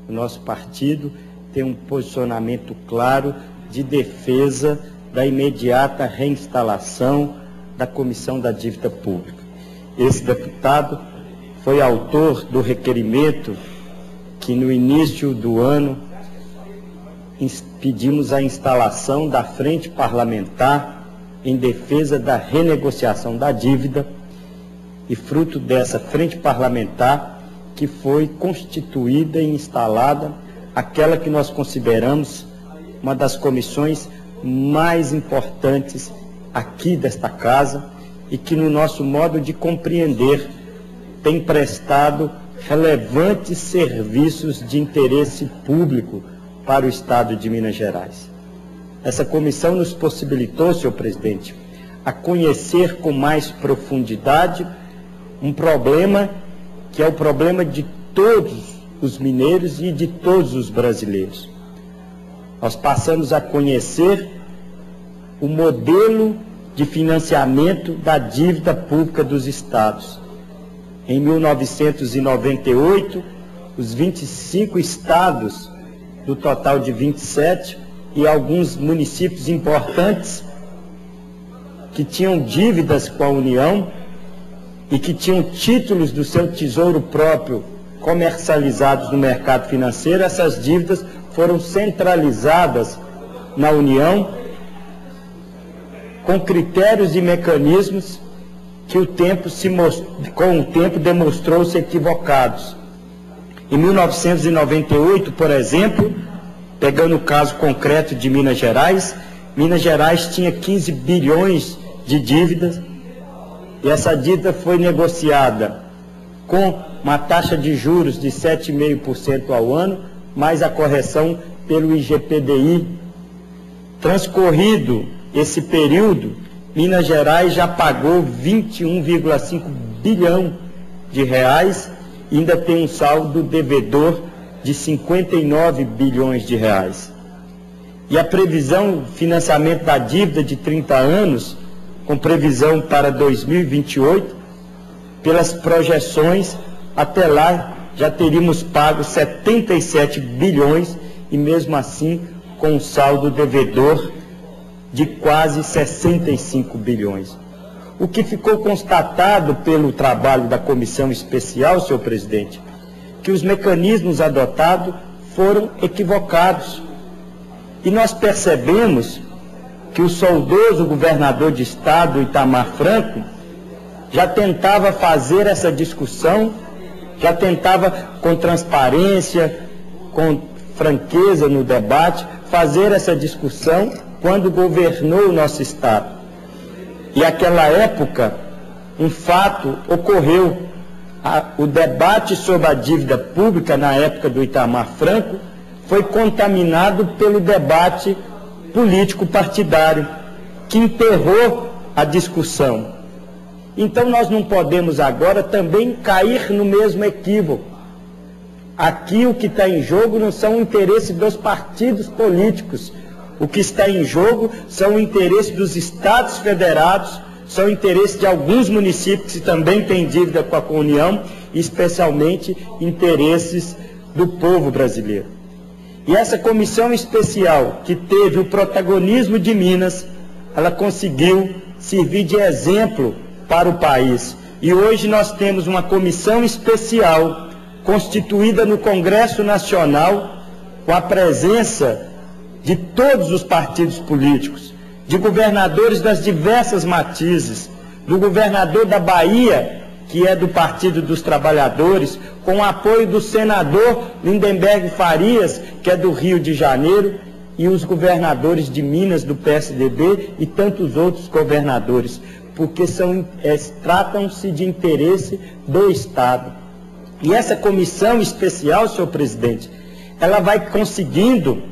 o nosso partido tem um posicionamento claro de defesa da imediata reinstalação da Comissão da Dívida Pública. Esse deputado foi autor do requerimento que no início do ano pedimos a instalação da Frente Parlamentar em defesa da renegociação da dívida, e fruto dessa Frente Parlamentar que foi constituída e instalada aquela que nós consideramos uma das comissões mais importantes aqui desta casa e que, no nosso modo de compreender, tem prestado relevantes serviços de interesse público para o Estado de Minas Gerais. Essa comissão nos possibilitou, senhor presidente, a conhecer com mais profundidade um problema que é o problema de todos os mineiros e de todos os brasileiros. Nós passamos a conhecer o modelo de financiamento da dívida pública dos estados. Em 1998, os 25 estados, do total de 27, e alguns municípios importantes que tinham dívidas com a União e que tinham títulos do seu tesouro próprio comercializados no mercado financeiro, essas dívidas foram centralizadas na União com critérios e mecanismos que com o tempo demonstrou-se equivocados. Em 1998, por exemplo, pegando o caso concreto de Minas Gerais tinha 15 bilhões de dívidas, e essa dívida foi negociada com uma taxa de juros de 7,5% ao ano, mais a correção pelo IGPDI. Transcorrido esse período, Minas Gerais já pagou 21,5 bilhão de reais e ainda tem um saldo devedor de 59 bilhões de reais. E a previsão de financiamento da dívida de 30 anos, com previsão para 2028, pelas projeções, até lá já teríamos pago 77 bilhões e mesmo assim com um saldo devedor de quase 65 bilhões. O que ficou constatado pelo trabalho da comissão especial, senhor presidente, que os mecanismos adotados foram equivocados. E nós percebemos que o saudoso governador de estado, Itamar Franco, já tentava fazer essa discussão, já tentava com transparência, com franqueza no debate, fazer essa discussão quando governou o nosso estado. E naquela época, um fato ocorreu. O debate sobre a dívida pública, na época do Itamar Franco, foi contaminado pelo debate político partidário, que enterrou a discussão. Então nós não podemos agora também cair no mesmo equívoco. Aqui o que está em jogo não são o interesse dos partidos políticos. O que está em jogo são o interesse dos estados federados, são o interesse de alguns municípios que também têm dívida com a União, e especialmente interesses do povo brasileiro. E essa comissão especial, que teve o protagonismo de Minas, ela conseguiu servir de exemplo para o país. E hoje nós temos uma comissão especial constituída no Congresso Nacional, com a presença de todos os partidos políticos, de governadores das diversas matizes, do governador da Bahia, que é do Partido dos Trabalhadores, com o apoio do senador Lindenberg Farias, que é do Rio de Janeiro, e os governadores de Minas, do PSDB, e tantos outros governadores, porque tratam-se de interesse do Estado. E essa comissão especial, senhor presidente, ela vai conseguindo,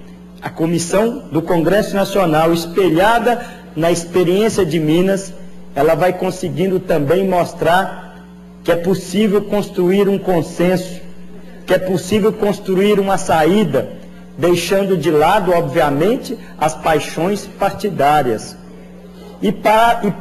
a comissão do Congresso Nacional, espelhada na experiência de Minas, ela vai conseguindo também mostrar que é possível construir um consenso, que é possível construir uma saída, deixando de lado, obviamente, as paixões partidárias. e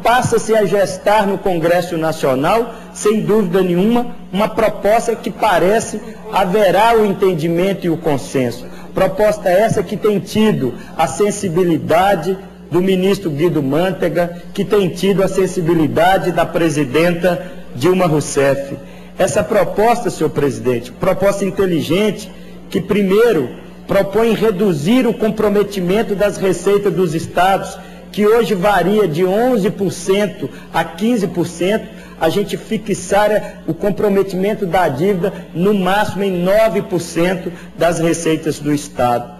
passa-se a gestar no Congresso Nacional, sem dúvida nenhuma, uma proposta que parece haverá o entendimento e o consenso. Proposta essa que tem tido a sensibilidade do ministro Guido Mantega, que tem tido a sensibilidade da presidenta Dilma Rousseff. Essa proposta, senhor presidente, proposta inteligente, que primeiro propõe reduzir o comprometimento das receitas dos estados, que hoje varia de 11% a 15%, a gente fixar o comprometimento da dívida no máximo em 9% das receitas do estado.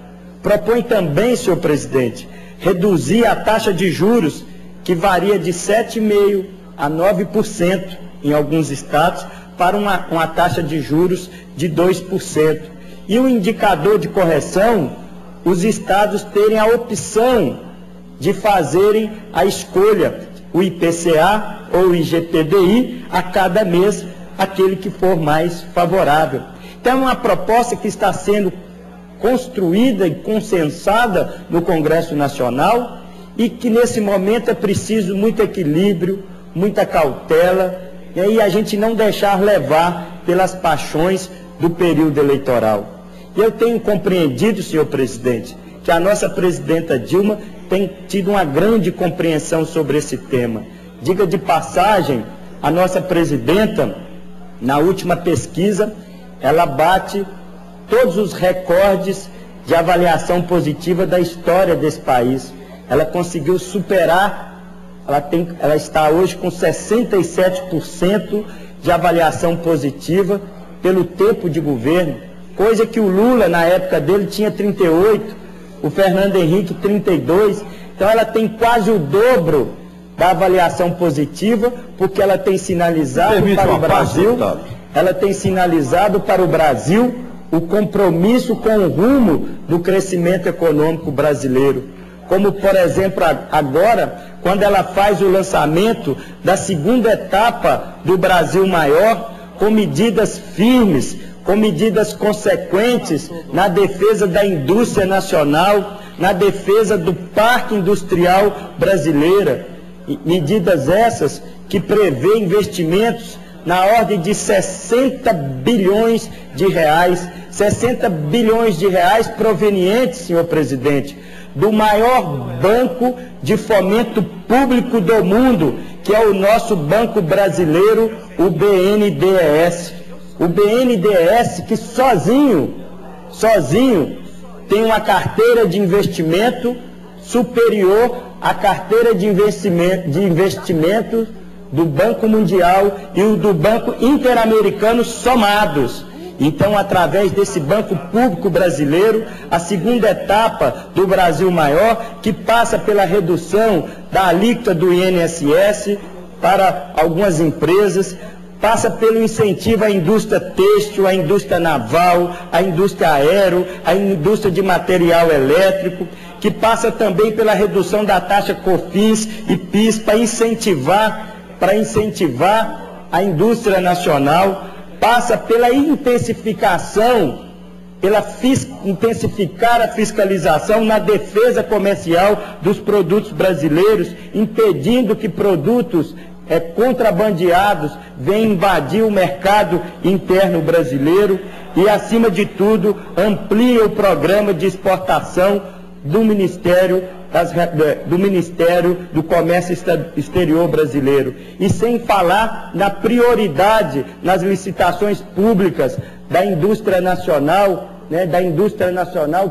Propõe também, senhor presidente, reduzir a taxa de juros, que varia de 7,5% a 9% em alguns estados, para uma taxa de juros de 2%. E o indicador de correção, os estados terem a opção de fazerem a escolha, o IPCA ou o IGPDI, a cada mês, aquele que for mais favorável. Então, é uma proposta que está sendo construída e consensada no Congresso Nacional e que, nesse momento, é preciso muito equilíbrio, muita cautela, e aí a gente não deixar levar pelas paixões do período eleitoral. E eu tenho compreendido, senhor presidente, que a nossa presidenta Dilma tem tido uma grande compreensão sobre esse tema. Diga de passagem, a nossa presidenta, na última pesquisa, ela bate todos os recordes de avaliação positiva da história desse país. Ela conseguiu superar, ela está hoje com 67% de avaliação positiva pelo tempo de governo, coisa que o Lula, na época dele, tinha 38%, o Fernando Henrique 32%, então ela tem quase o dobro da avaliação positiva, porque ela tem sinalizado para o Brasil, o compromisso com o rumo do crescimento econômico brasileiro. Como, por exemplo, agora, quando ela faz o lançamento da segunda etapa do Brasil Maior, com medidas firmes, com medidas consequentes na defesa da indústria nacional, na defesa do parque industrial brasileiro. Medidas essas que prevê investimentos na ordem de 60 bilhões de reais, 60 bilhões de reais provenientes, senhor presidente, do maior banco de fomento público do mundo, que é o nosso Banco Brasileiro, o BNDES. O BNDES que sozinho tem uma carteira de investimento superior à carteira de investimento do Banco Mundial e o do Banco Interamericano somados. Então, através desse Banco Público Brasileiro, a segunda etapa do Brasil Maior, que passa pela redução da alíquota do INSS para algumas empresas, passa pelo incentivo à indústria têxtil, à indústria naval, à indústria aero, à indústria de material elétrico, que passa também pela redução da taxa COFINS e PIS para incentivar a indústria nacional, passa pela intensificação, intensificar a fiscalização na defesa comercial dos produtos brasileiros, impedindo que produtos contrabandeados venham invadir o mercado interno brasileiro e, acima de tudo, amplia o programa de exportação do Ministério do Comércio Exterior brasileiro. E sem falar na prioridade nas licitações públicas da indústria nacional,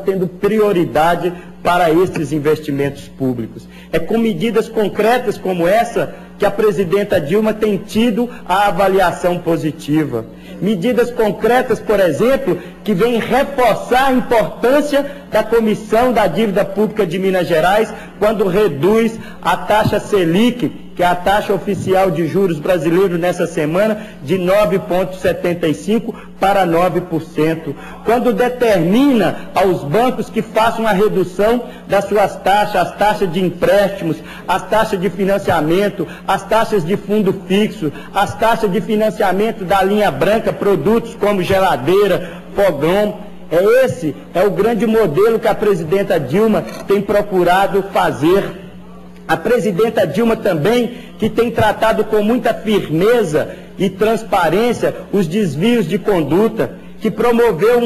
tendo prioridade para esses investimentos públicos. É com medidas concretas como essa que a presidenta Dilma tem tido a avaliação positiva. Medidas concretas, por exemplo, que vêm reforçar a importância da Comissão da Dívida Pública de Minas Gerais, quando reduz a taxa Selic, que é a taxa oficial de juros brasileiro nessa semana, de 9,75% para 9%. Quando determina aos bancos que façam a redução das suas taxas, as taxas de empréstimos, as taxas de financiamento, as taxas de fundo fixo, as taxas de financiamento da linha branca, produtos como geladeira, fogão. Esse é o grande modelo que a presidenta Dilma tem procurado fazer A presidenta Dilma também, que tem tratado com muita firmeza e transparência os desvios de conduta, que promoveu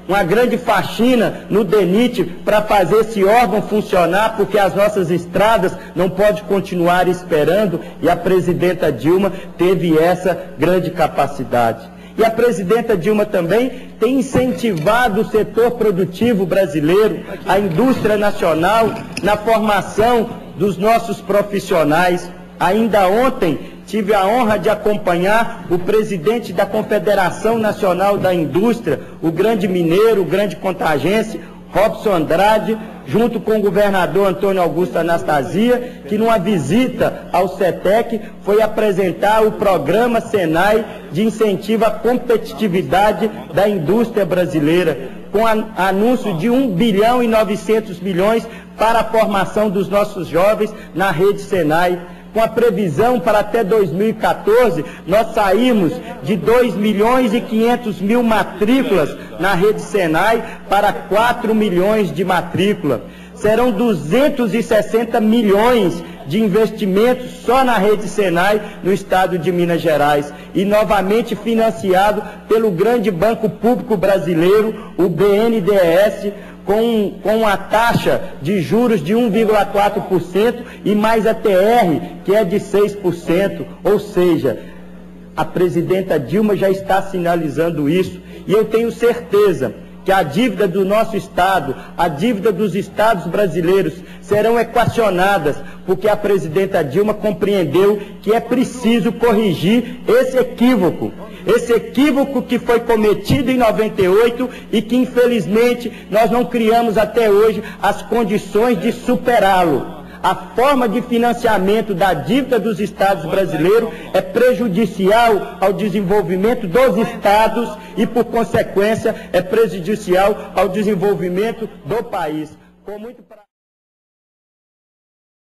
uma grande faxina no DENIT para fazer esse órgão funcionar, porque as nossas estradas não podem continuar esperando, e a presidenta Dilma teve essa grande capacidade. E a presidenta Dilma também tem incentivado o setor produtivo brasileiro, a indústria nacional, na formação dos nossos profissionais. Ainda ontem tive a honra de acompanhar o presidente da Confederação Nacional da Indústria, o grande mineiro, o grande contagense, Robson Andrade, junto com o governador Antônio Augusto Anastasia, que numa visita ao CETEC foi apresentar o programa SENAI de incentivo à competitividade da indústria brasileira, com anúncio de 1 bilhão e 900 milhões para a formação dos nossos jovens na rede SENAI. Com a previsão para até 2014, nós saímos de 2 milhões e 500 mil matrículas na rede SENAI para 4 milhões de matrículas. Serão 260 milhões de investimentos só na rede SENAI no estado de Minas Gerais, e novamente financiado pelo grande Banco Público Brasileiro, o BNDES, com a taxa de juros de 1,4% e mais a TR, que é de 6%. Ou seja, a presidenta Dilma já está sinalizando isso, e eu tenho certeza que a dívida do nosso Estado, a dívida dos Estados brasileiros serão equacionadas, porque a presidenta Dilma compreendeu que é preciso corrigir esse equívoco que foi cometido em 98 e que, infelizmente, nós não criamos até hoje as condições de superá-lo. A forma de financiamento da dívida dos Estados brasileiros é prejudicial ao desenvolvimento dos Estados e, por consequência, é prejudicial ao desenvolvimento do país. Com muito